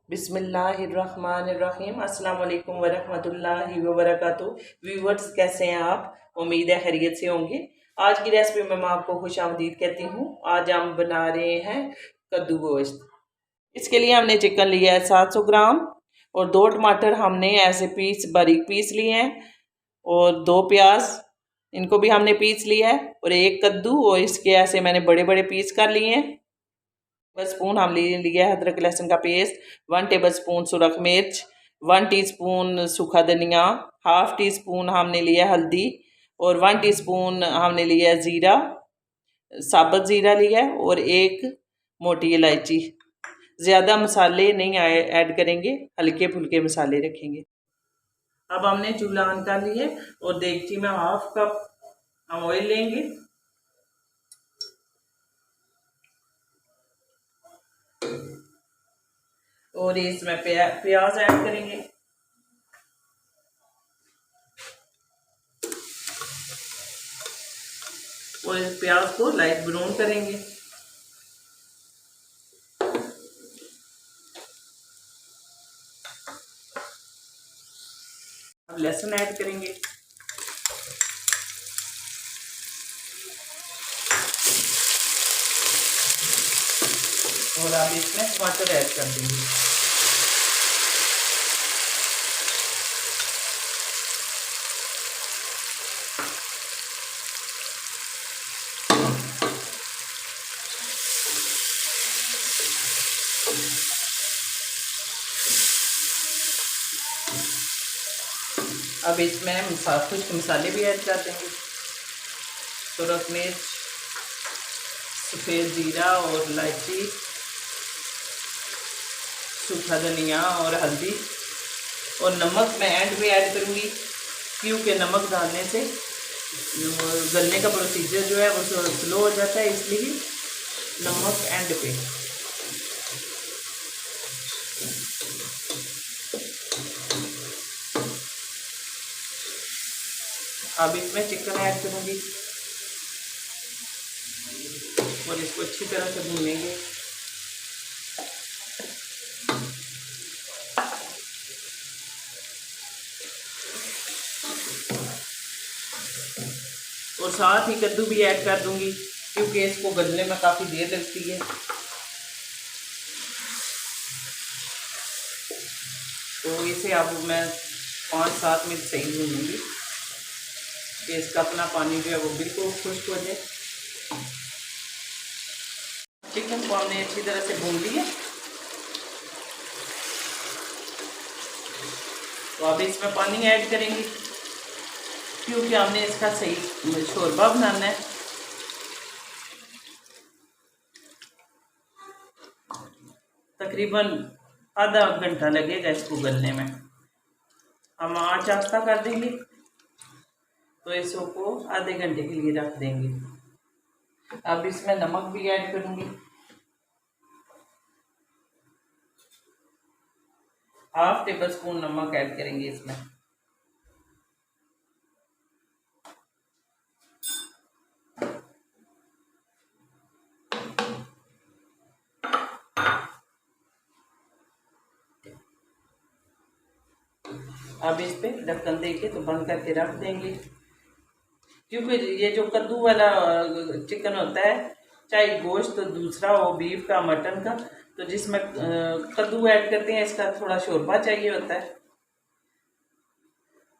बिस्मिल्लाहिर्रहमानिर्रहीम। अस्सलाम वालेकुम वरहमतुल्लाहि वबरकातुहू। व्यूवर्स, कैसे हैं आप? उम्मीद है खैरियत से होंगे। आज की रेसिपी में मैं आपको खुशामदीद कहती हूँ। आज हम बना रहे हैं कद्दू गोश्त। इसके लिए हमने चिकन लिया है 700 ग्राम और 2 टमाटर हमने ऐसे बारीक पीस लिए हैं और 2 प्याज, इनको भी हमने पीस लिया है और एक कद्दू और इसके ऐसे मैंने बड़े बड़े पीस कर लिए हैं। स्पून हम ले लिया है अदरक लहसुन का पेस्ट, 1 टेबल स्पून सुरख मिर्च, 1 टीस्पून सूखा धनिया, हाफ टी स्पून हमने लिया हल्दी और 1 टीस्पून हमने लिया ज़ीरा, साबुत ज़ीरा लिया है और एक मोटी इलायची। ज़्यादा मसाले नहीं ऐड करेंगे, हल्के फुल्के मसाले रखेंगे। अब हमने चूल्हा ऑन कर लिए और देगची में हाफ कप हम ऑयल लेंगे और इसमें प्याज ऐड करेंगे। और इस प्याज को लाइट ब्राउन करेंगे। अब लहसुन ऐड करेंगे और अब इसमें टमाटर ऐड कर देंगे। अब इसमें हम कुछ मसाले भी ऐड कर देंगे। सुरख मिर्च, सफ़ेद ज़ीरा और इलायची, सूखा धनिया और हल्दी और नमक मैं एंड में ऐड करूँगी क्योंकि नमक डालने से गलने का प्रोसीजर जो है वो स्लो हो जाता है, इसलिए नमक एंड पे। अब इसमें चिकन ऐड करूँगी और इसको अच्छी तरह से भूनेंगे। और साथ ही कद्दू भी ऐड कर दूंगी क्योंकि इसको गलने में काफ़ी देर लगती है। तो इसे अब मैं 5-7 मिनट सही भूनूंगी कि इसका अपना पानी जो है वो बिल्कुल खुश्क हो जाए। चिकन को हमने अच्छी तरह से भून लिया। तो अब इसमें पानी ऐड करेंगे क्योंकि हमने इसका सही शोरबा बनाना है। तकरीबन आधा घंटा लगेगा इसको गलने में। हम आँच आस्ता कर देंगे तो इसको आधे घंटे के लिए रख देंगे। अब इसमें नमक भी ऐड करूँगी, हाफ टेबल स्पून नमक ऐड करेंगे इसमें। अब इस पे ढक्कन देके तो बंद करके रख देंगे क्योंकि ये जो कद्दू वाला चिकन होता है, चाहे गोश्त तो दूसरा हो, बीफ का, मटन का, तो जिसमें कद्दू ऐड करते हैं इसका थोड़ा शोरबा चाहिए होता है।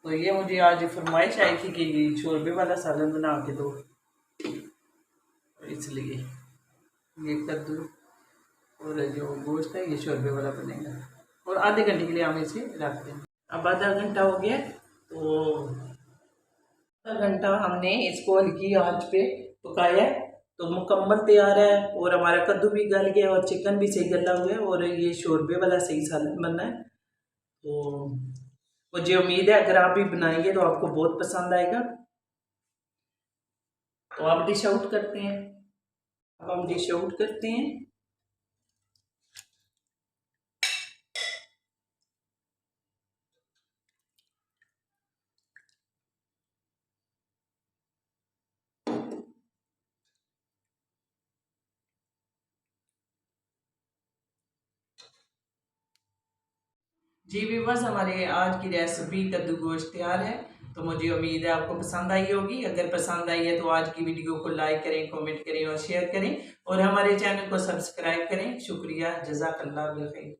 तो ये मुझे आज फरमाइश आई थी कि शोरबे वाला सालन बना के दो, इसलिए ये कद्दू और जो गोश्त है ये शोरबे वाला बनेगा। और आधे घंटे के लिए हम इसे रख दें। अब आधा घंटा हो गया तो आधा घंटा हमने इसको हल्की आंच पे पकाया है तो मुकम्मल तैयार है और हमारा कद्दू भी गल गया और चिकन भी सही गला हुआ है और ये शोरबे वाला सही सालन बनना है। तो मुझे उम्मीद है अगर आप भी बनाएंगे तो आपको बहुत पसंद आएगा। तो आप डिश आउट करते हैं। अब हम डिश आउट करते हैं। जी व्यूवर्स, हमारे आज की रेसिपी कद्दू गोश्त तैयार है। तो मुझे उम्मीद है आपको पसंद आई होगी। अगर पसंद आई है तो आज की वीडियो को लाइक करें, कमेंट करें और शेयर करें और हमारे चैनल को सब्सक्राइब करें। शुक्रिया, जज़ाकल्लाह बिल खैर।